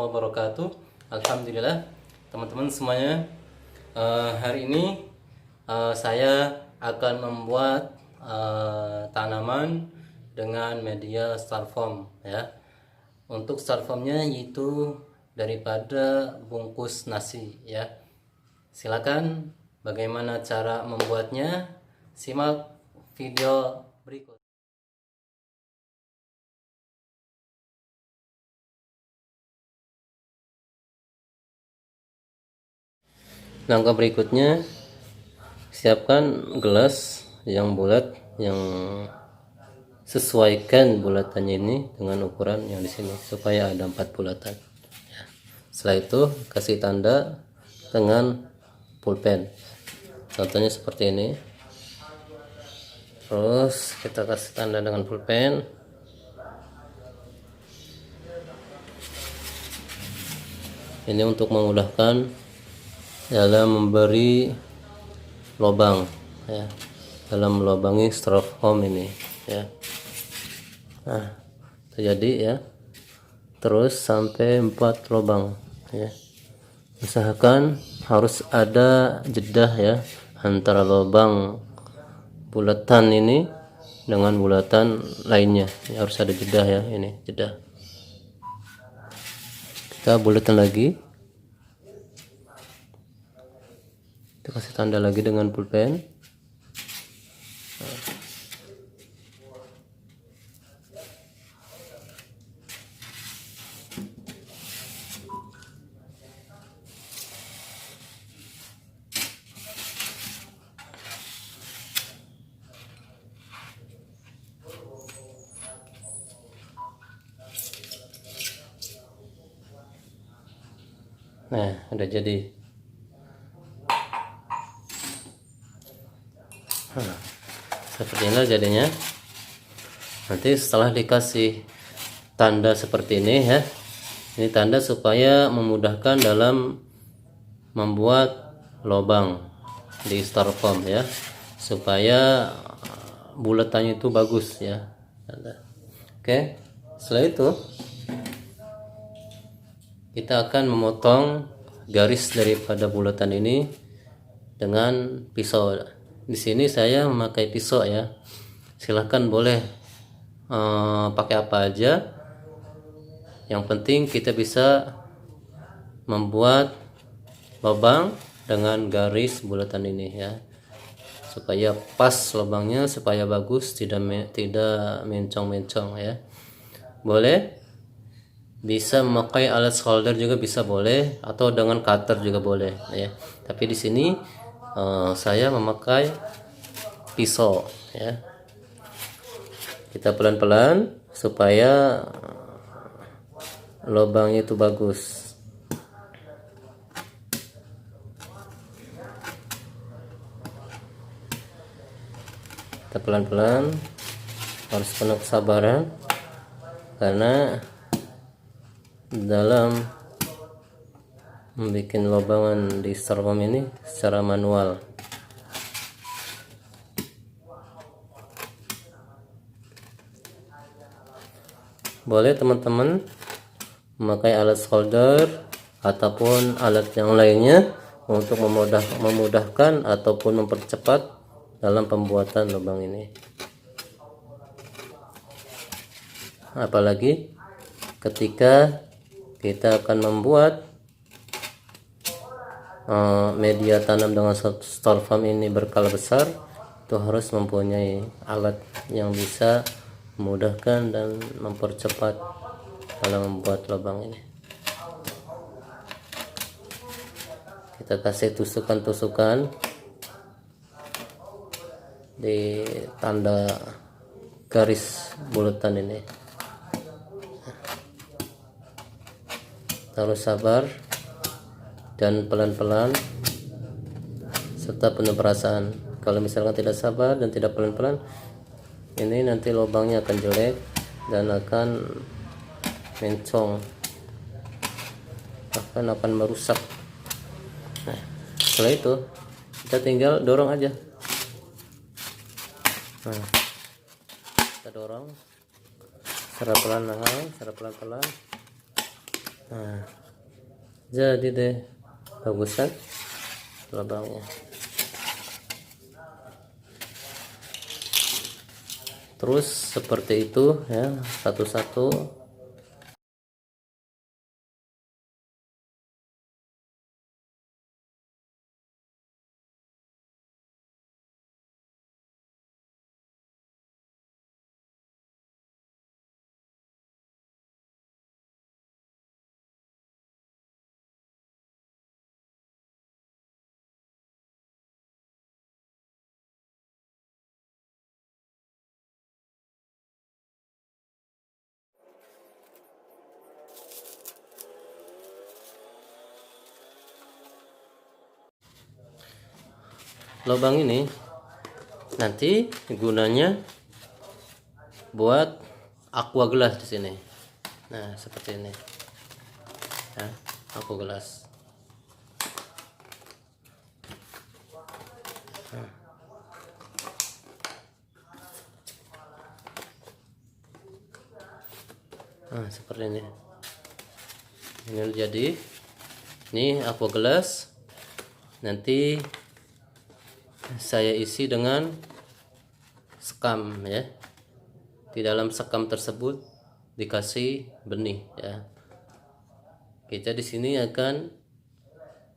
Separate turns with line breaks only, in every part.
wabarakatuh. Alhamdulillah teman-teman semuanya. Hari ini saya akan membuat tanaman dengan media styrofoam ya. Untuk styrofoamnya yaitu daripada bungkus nasi ya. Silakan bagaimana cara membuatnya, simak video berikut. Langkah berikutnya, siapkan gelas yang bulat, yang sesuaikan bulatannya ini dengan ukuran yang di sini supaya ada 4 bulatan. Setelah itu kasih tanda dengan pulpen. Contohnya seperti ini. Terus kita kasih tanda dengan pulpen. Ini untuk memudahkan dalam memberi lubang ya, dalam melubangi styrofoam ini ya. Nah, terjadi ya, terus sampai 4 lubang ya. Usahakan harus ada jeda ya antara lubang bulatan ini dengan bulatan lainnya ya, harus ada jeda ya, ini jeda. Kita bulatan lagi, kita kasih tanda lagi dengan pulpen. Nah, udah jadi. Seperti inilah jadinya. Nanti setelah dikasih tanda seperti ini ya, ini tanda supaya memudahkan dalam membuat lubang di styrofoam ya, supaya bulatannya itu bagus ya. Oke, setelah itu kita akan memotong garis daripada bulatan ini dengan pisau. Di sini saya memakai pisau ya. Silahkan boleh pakai apa aja. Yang penting kita bisa membuat lubang dengan garis bulatan ini ya, supaya pas lubangnya, supaya bagus, tidak mencong-mencong ya. Boleh bisa memakai alat solder juga bisa boleh, atau dengan cutter juga boleh ya. Tapi di sini saya memakai pisau ya. Kita pelan-pelan supaya lubangnya itu bagus. Kita pelan-pelan, harus penuh kesabaran, karena dalam membuat lubangan di styrofoam ini secara manual. Boleh teman-teman memakai alat solder ataupun alat yang lainnya untuk memudahkan ataupun mempercepat dalam pembuatan lubang ini. Apalagi ketika kita akan membuat media tanam dengan styrofoam ini berskala besar, itu harus mempunyai alat yang bisa memudahkan dan mempercepat dalam membuat lubang ini. Kita kasih tusukan-tusukan di tanda garis bulatan ini. Harus sabar dan pelan-pelan serta penuh perasaan. Kalau misalkan tidak sabar dan tidak pelan-pelan, ini nanti lubangnya akan jelek dan akan mencong, bahkan akan merusak. Nah, setelah itu kita tinggal dorong aja. Nah, kita dorong secara pelan-pelan. Nah, jadi deh, bagus kan lubangnya. Terus seperti itu ya, satu-satu. Lubang ini nanti gunanya buat aqua gelas di sini. Nah, seperti ini. Ya, aqua gelas. Nah, seperti ini. Ini jadi ini aqua gelas. Nanti saya isi dengan sekam ya. Di dalam sekam tersebut dikasih benih ya. Kita di sini akan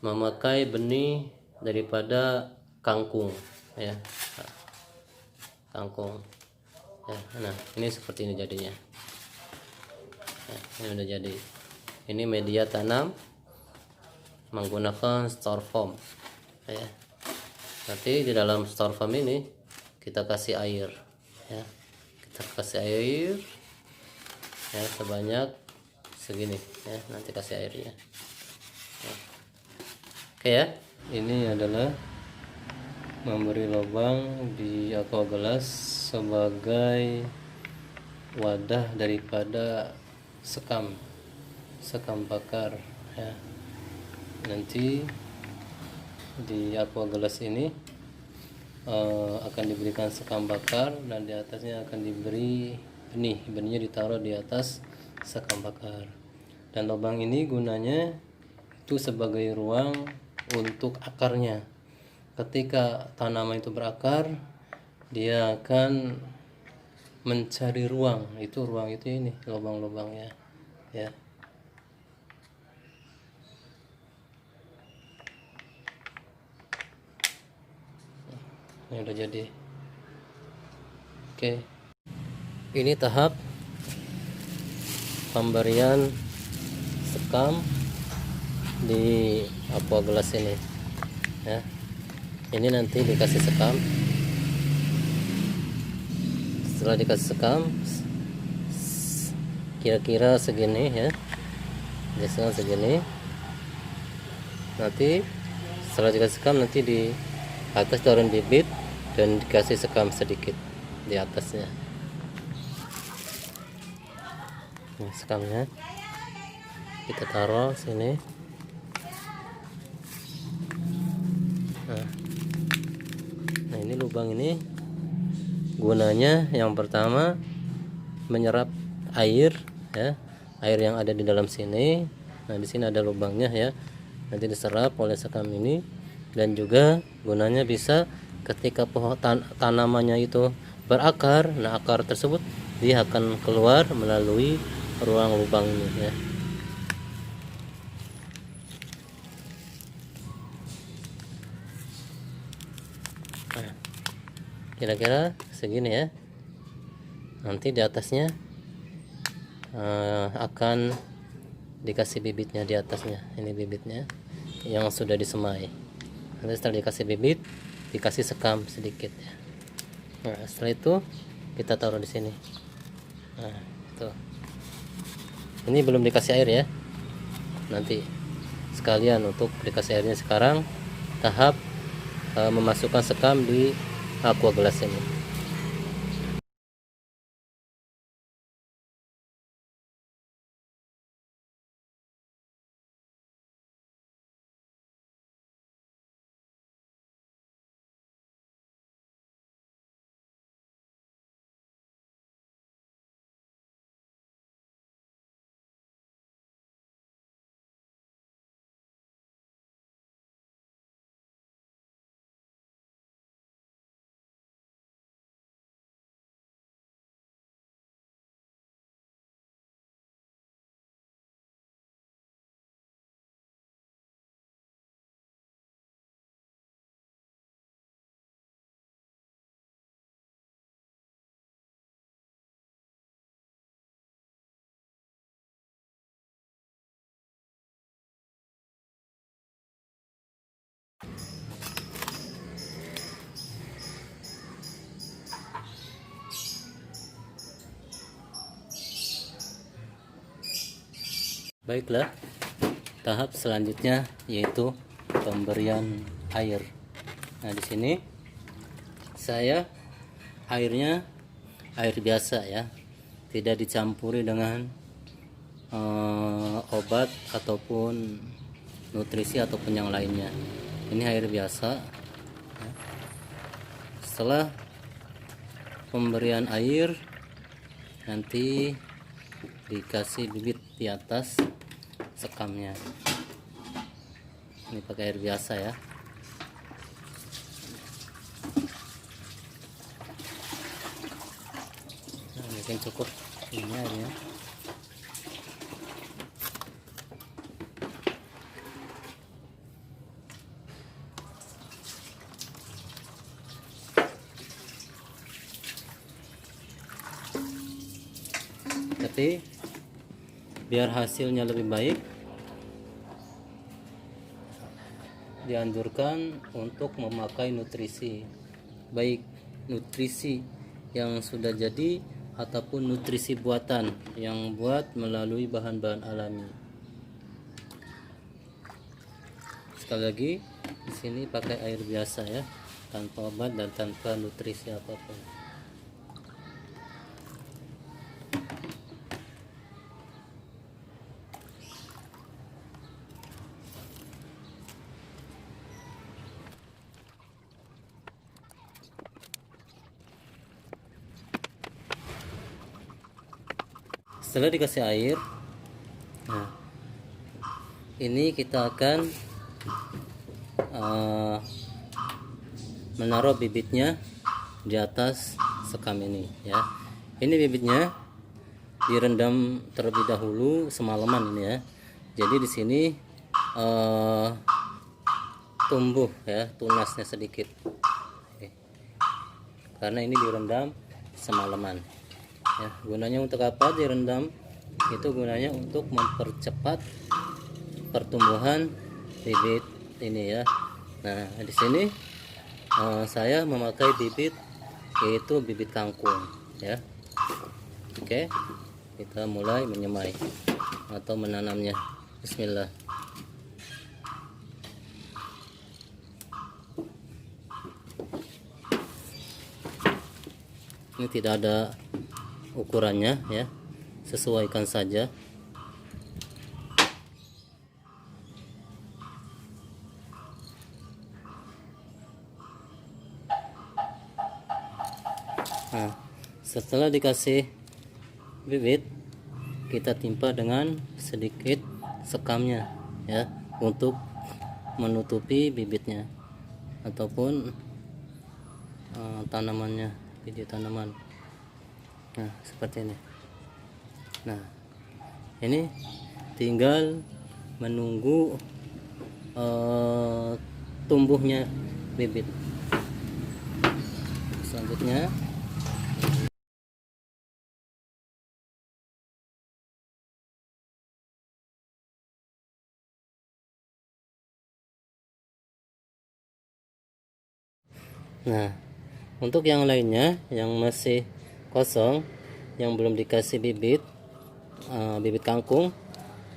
memakai benih daripada kangkung ya. Kangkung ya. Nah, ini seperti ini jadinya ya, ini udah jadi. Ini media tanam menggunakan styrofoam ya. Nanti di dalam styrofoam ini kita kasih air ya. Kita kasih air ya sebanyak segini ya, nanti kasih airnya ya. Oke ya, ini adalah memberi lubang di aqua gelas sebagai wadah daripada sekam bakar ya. Nanti di aqua gelas ini akan diberikan sekam bakar dan di atasnya akan diberi benihnya ditaruh di atas sekam bakar. Dan lubang ini gunanya itu sebagai ruang untuk akarnya. Ketika tanaman itu berakar, dia akan mencari ruang itu ini lubang-lubangnya ya. Ini udah jadi. Oke, ini tahap pemberian sekam di aqua gelas ini ya. Ini nanti dikasih sekam. Setelah dikasih sekam kira-kira segini ya, biasanya segini. Nanti setelah dikasih sekam, nanti di atas turun bibit dan dikasih sekam sedikit di atasnya. Nah, sekamnya kita taruh sini. Nah, ini lubang ini gunanya yang pertama menyerap air ya, air yang ada di dalam sini. Nah, di sini ada lubangnya ya, nanti diserap oleh sekam ini. Dan juga gunanya bisa ketika pohon tanamannya itu berakar, nah akar tersebut dia akan keluar melalui ruang lubang ini ya. Nah, kira-kira segini ya. Nanti di atasnya akan dikasih bibitnya di atasnya. Ini bibitnya yang sudah disemai. Nanti setelah dikasih bibit, dikasih sekam sedikit ya. Nah, setelah itu kita taruh di sini. Nah, itu. Ini belum dikasih air ya. Nanti sekalian untuk dikasih airnya sekarang tahap memasukkan sekam di aqua gelas ini. Baiklah, tahap selanjutnya yaitu pemberian air. Nah, di sini saya airnya air biasa ya, tidak dicampuri dengan obat ataupun nutrisi ataupun yang lainnya. Ini air biasa. Setelah pemberian air, nanti dikasih bibit di atas sekamnya. Ini pakai air biasa ya. Nah, mungkin cukup ini airnya. Tapi biar hasilnya lebih baik, dianjurkan untuk memakai nutrisi, baik nutrisi yang sudah jadi ataupun nutrisi buatan yang buat melalui bahan-bahan alami. Sekali lagi, di sini pakai air biasa ya, tanpa obat dan tanpa nutrisi apapun. Setelah dikasih air, nah ini kita akan menaruh bibitnya di atas sekam ini ya. Ini bibitnya direndam terlebih dahulu semalaman ini ya. Jadi di sini tumbuh ya, tunasnya sedikit. Oke. Karena ini direndam semalaman. Ya, gunanya untuk apa direndam? Itu gunanya untuk mempercepat pertumbuhan bibit ini ya. Nah, di sini saya memakai bibit, yaitu bibit kangkung ya. Oke, kita mulai menyemai atau menanamnya. Bismillah. Ini tidak ada ukurannya ya, sesuaikan saja. Nah, setelah dikasih bibit, kita timpa dengan sedikit sekamnya ya, untuk menutupi bibitnya ataupun tanamannya, bibit tanaman. Nah, seperti ini. Nah, ini tinggal menunggu tumbuhnya bibit. Selanjutnya nah, untuk yang lainnya yang masih kosong, yang belum dikasih bibit, bibit kangkung,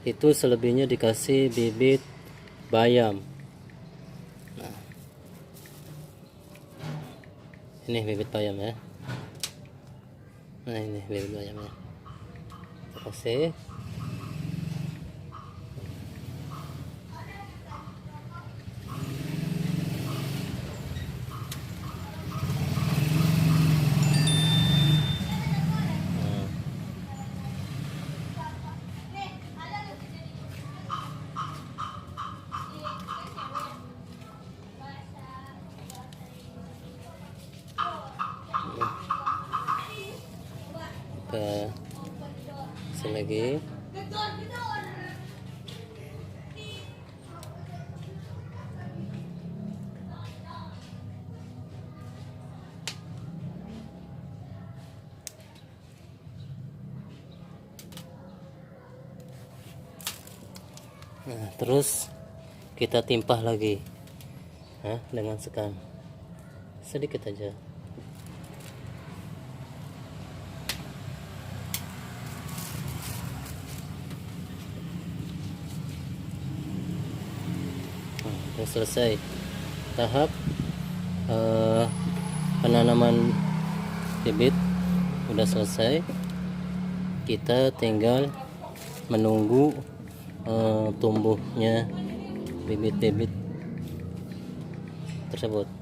itu selebihnya dikasih bibit bayam. Nah, ini bibit bayam ya. Nah, ini bibit bayamnya. Kita kasih. Kita kasih lagi. Nah, terus kita timpah lagi dengan sekam sedikit aja. selesai. Tahap penanaman bibit udah selesai. Kita tinggal menunggu tumbuhnya bibit-bibit tersebut.